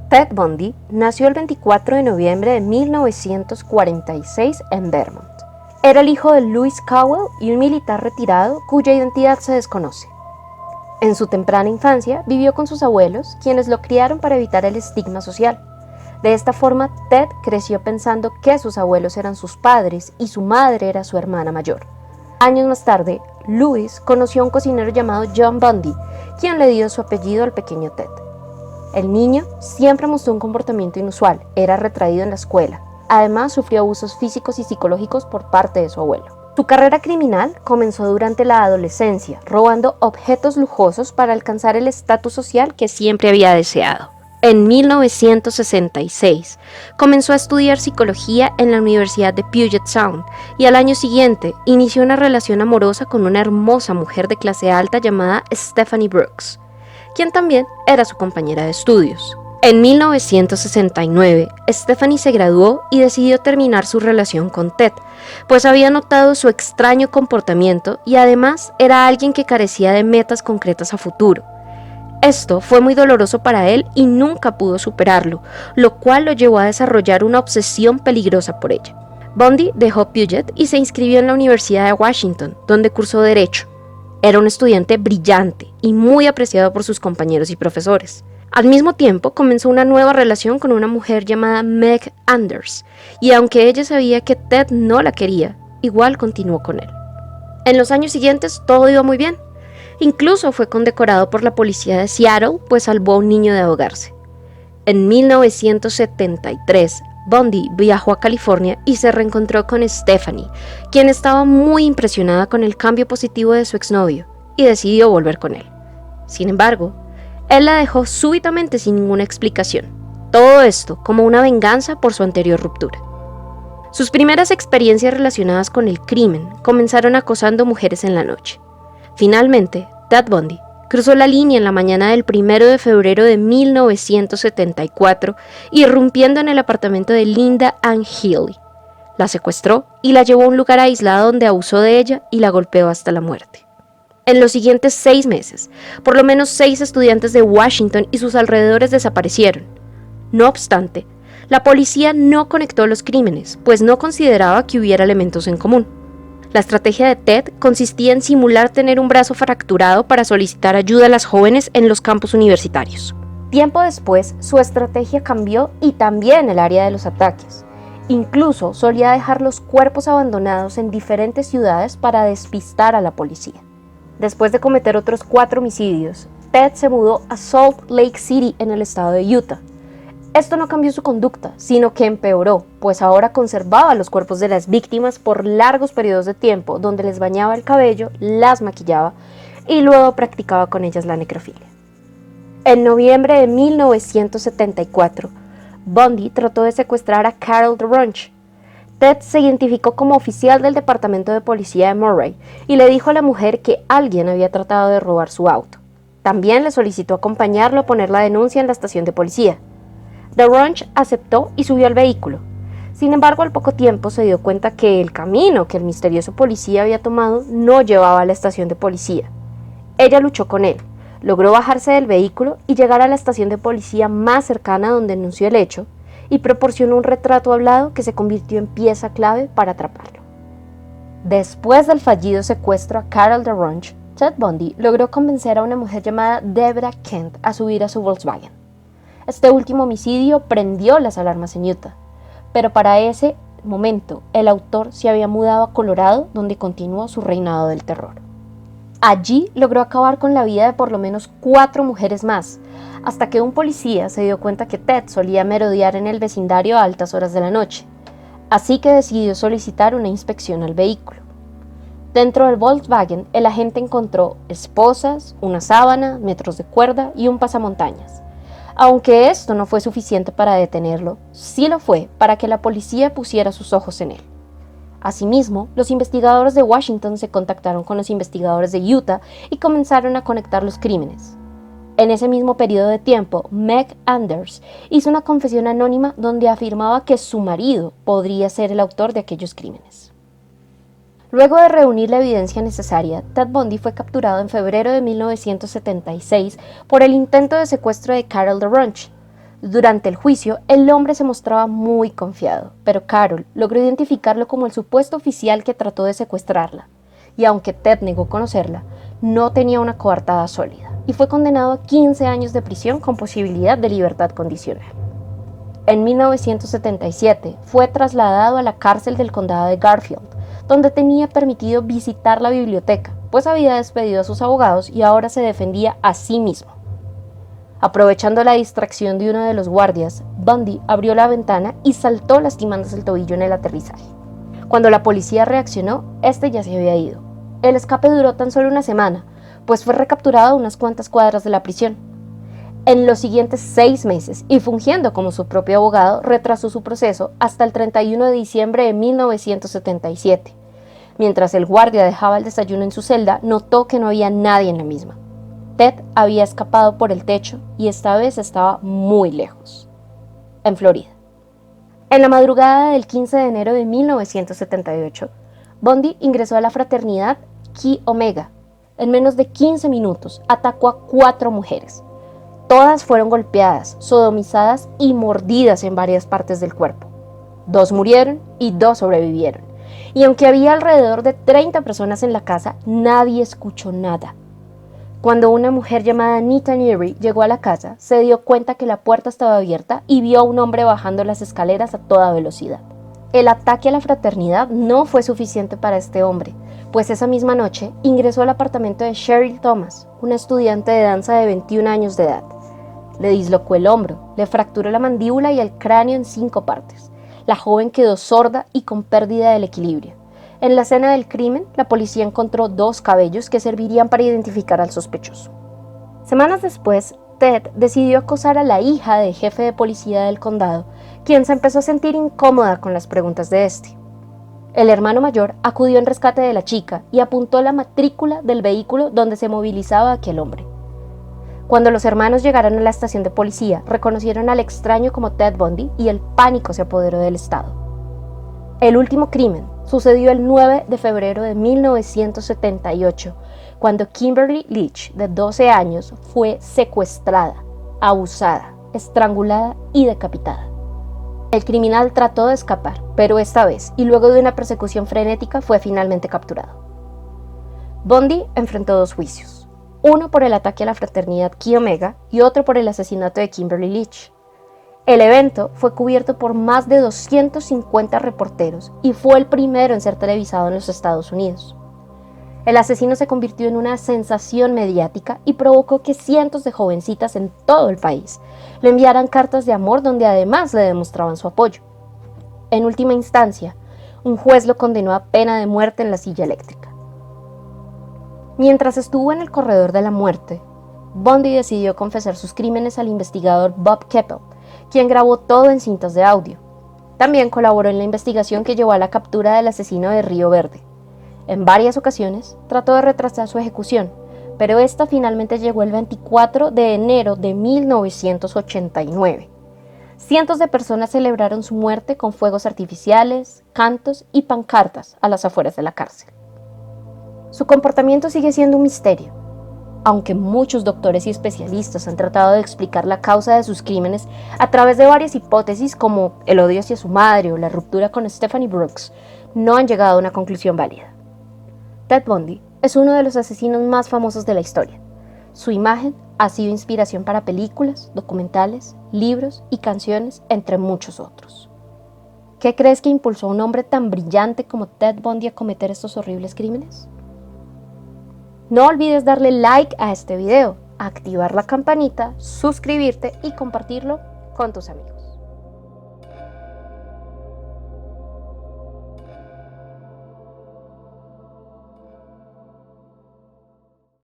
Ted Bundy nació el 24 de noviembre de 1946 en Vermont. Era el hijo de Louis Cowell y un militar retirado cuya identidad se desconoce. En su temprana infancia vivió con sus abuelos, quienes lo criaron para evitar el estigma social. De esta forma, Ted creció pensando que sus abuelos eran sus padres y su madre era su hermana mayor. Años más tarde, Louis conoció a un cocinero llamado John Bundy, quien le dio su apellido al pequeño Ted. El niño siempre mostró un comportamiento inusual, era retraído en la escuela. Además, sufrió abusos físicos y psicológicos por parte de su abuelo. Su carrera criminal comenzó durante la adolescencia, robando objetos lujosos para alcanzar el estatus social que siempre había deseado. En 1966, comenzó a estudiar psicología en la Universidad de Puget Sound y al año siguiente inició una relación amorosa con una hermosa mujer de clase alta llamada Stephanie Brooks, quien también era su compañera de estudios. En 1969, Stephanie se graduó y decidió terminar su relación con Ted, pues había notado su extraño comportamiento y además era alguien que carecía de metas concretas a futuro. Esto fue muy doloroso para él y nunca pudo superarlo, lo cual lo llevó a desarrollar una obsesión peligrosa por ella. Bundy dejó Puget y se inscribió en la Universidad de Washington, donde cursó Derecho. Era un estudiante brillante y muy apreciado por sus compañeros y profesores. Al mismo tiempo, comenzó una nueva relación con una mujer llamada Meg Anders, y aunque ella sabía que Ted no la quería, igual continuó con él. En los años siguientes todo iba muy bien. Incluso fue condecorado por la policía de Seattle, pues salvó a un niño de ahogarse. En 1973, Bundy viajó a California y se reencontró con Stephanie, quien estaba muy impresionada con el cambio positivo de su exnovio, y decidió volver con él. Sin embargo, él la dejó súbitamente sin ninguna explicación. Todo esto como una venganza por su anterior ruptura. Sus primeras experiencias relacionadas con el crimen comenzaron acosando mujeres en la noche. Finalmente, Ted Bundy cruzó la línea en la mañana del 1 de febrero de 1974, irrumpiendo en el apartamento de Linda Ann Healy. La secuestró y la llevó a un lugar aislado donde abusó de ella y la golpeó hasta la muerte. En los siguientes 6 meses, por lo menos 6 estudiantes de Washington y sus alrededores desaparecieron. No obstante, la policía no conectó los crímenes, pues no consideraba que hubiera elementos en común. La estrategia de Ted consistía en simular tener un brazo fracturado para solicitar ayuda a las jóvenes en los campus universitarios. Tiempo después, su estrategia cambió y también el área de los ataques. Incluso solía dejar los cuerpos abandonados en diferentes ciudades para despistar a la policía. Después de cometer otros 4 homicidios, Ted se mudó a Salt Lake City en el estado de Utah. Esto no cambió su conducta, sino que empeoró, pues ahora conservaba los cuerpos de las víctimas por largos periodos de tiempo, donde les bañaba el cabello, las maquillaba y luego practicaba con ellas la necrofilia. En noviembre de 1974, Bundy trató de secuestrar a Carol DeRonch. Ted se identificó como oficial del departamento de policía de Murray y le dijo a la mujer que alguien había tratado de robar su auto. También le solicitó acompañarlo a poner la denuncia en la estación de policía. DeRonch aceptó y subió al vehículo. Sin embargo, al poco tiempo se dio cuenta que el camino que el misterioso policía había tomado no llevaba a la estación de policía. Ella luchó con él, logró bajarse del vehículo y llegar a la estación de policía más cercana donde denunció el hecho y proporcionó un retrato hablado que se convirtió en pieza clave para atraparlo. Después del fallido secuestro a Carol DeRonch, Ted Bundy logró convencer a una mujer llamada Deborah Kent a subir a su Volkswagen. Este último homicidio prendió las alarmas en Utah, pero para ese momento el autor se había mudado a Colorado, donde continuó su reinado del terror. Allí logró acabar con la vida de por lo menos 4 mujeres más, hasta que un policía se dio cuenta que Ted solía merodear en el vecindario a altas horas de la noche, así que decidió solicitar una inspección al vehículo. Dentro del Volkswagen, el agente encontró esposas, una sábana, metros de cuerda y un pasamontañas. Aunque esto no fue suficiente para detenerlo, sí lo fue para que la policía pusiera sus ojos en él. Asimismo, los investigadores de Washington se contactaron con los investigadores de Utah y comenzaron a conectar los crímenes. En ese mismo periodo de tiempo, Meg Anders hizo una confesión anónima donde afirmaba que su marido podría ser el autor de aquellos crímenes. Luego de reunir la evidencia necesaria, Ted Bundy fue capturado en febrero de 1976 por el intento de secuestro de Carol DeRonch. Durante el juicio, el hombre se mostraba muy confiado, pero Carol logró identificarlo como el supuesto oficial que trató de secuestrarla, y aunque Ted negó conocerla, no tenía una coartada sólida, y fue condenado a 15 años de prisión con posibilidad de libertad condicional. En 1977 fue trasladado a la cárcel del condado de Garfield, donde tenía permitido visitar la biblioteca, pues había despedido a sus abogados y ahora se defendía a sí mismo. Aprovechando la distracción de uno de los guardias, Bundy abrió la ventana y saltó lastimándose el tobillo en el aterrizaje. Cuando la policía reaccionó, este ya se había ido. El escape duró tan solo una semana, pues fue recapturado a unas cuantas cuadras de la prisión. En los siguientes 6 meses, y fungiendo como su propio abogado, retrasó su proceso hasta el 31 de diciembre de 1977. Mientras el guardia dejaba el desayuno en su celda, notó que no había nadie en la misma. Ted había escapado por el techo y esta vez estaba muy lejos, en Florida. En la madrugada del 15 de enero de 1978, Bundy ingresó a la fraternidad Chi Omega. En menos de 15 minutos atacó a 4 mujeres. Todas fueron golpeadas, sodomizadas y mordidas en varias partes del cuerpo. 2 murieron y 2 sobrevivieron. Y aunque había alrededor de 30 personas en la casa, nadie escuchó nada. Cuando una mujer llamada Anita Neary llegó a la casa, se dio cuenta que la puerta estaba abierta y vio a un hombre bajando las escaleras a toda velocidad. El ataque a la fraternidad no fue suficiente para este hombre, pues esa misma noche ingresó al apartamento de Cheryl Thomas, una estudiante de danza de 21 años de edad. Le dislocó el hombro, le fracturó la mandíbula y el cráneo en 5 partes. La joven quedó sorda y con pérdida del equilibrio. En la escena del crimen, la policía encontró 2 cabellos que servirían para identificar al sospechoso. Semanas después, Ted decidió acosar a la hija del jefe de policía del condado, quien se empezó a sentir incómoda con las preguntas de este. El hermano mayor acudió en rescate de la chica y apuntó la matrícula del vehículo donde se movilizaba aquel hombre. Cuando los hermanos llegaron a la estación de policía, reconocieron al extraño como Ted Bundy y el pánico se apoderó del estado. El último crimen sucedió el 9 de febrero de 1978, cuando Kimberly Leach, de 12 años, fue secuestrada, abusada, estrangulada y decapitada. El criminal trató de escapar, pero esta vez, y luego de una persecución frenética, fue finalmente capturado. Bundy enfrentó 2 juicios, uno por el ataque a la fraternidad Chi Omega y otro por el asesinato de Kimberly Leach. El evento fue cubierto por más de 250 reporteros y fue el primero en ser televisado en los Estados Unidos. El asesino se convirtió en una sensación mediática y provocó que cientos de jovencitas en todo el país le enviaran cartas de amor donde además le demostraban su apoyo. En última instancia, un juez lo condenó a pena de muerte en la silla eléctrica. Mientras estuvo en el corredor de la muerte, Bundy decidió confesar sus crímenes al investigador Bob Keppel, quien grabó todo en cintas de audio. También colaboró en la investigación que llevó a la captura del asesino de Río Verde. En varias ocasiones trató de retrasar su ejecución, pero esta finalmente llegó el 24 de enero de 1989. Cientos de personas celebraron su muerte con fuegos artificiales, cantos y pancartas a las afueras de la cárcel. Su comportamiento sigue siendo un misterio. Aunque muchos doctores y especialistas han tratado de explicar la causa de sus crímenes a través de varias hipótesis como el odio hacia su madre o la ruptura con Stephanie Brooks, no han llegado a una conclusión válida. Ted Bundy es uno de los asesinos más famosos de la historia. Su imagen ha sido inspiración para películas, documentales, libros y canciones, entre muchos otros. ¿Qué crees que impulsó a un hombre tan brillante como Ted Bundy a cometer estos horribles crímenes? No olvides darle like a este video, activar la campanita, suscribirte y compartirlo con tus amigos.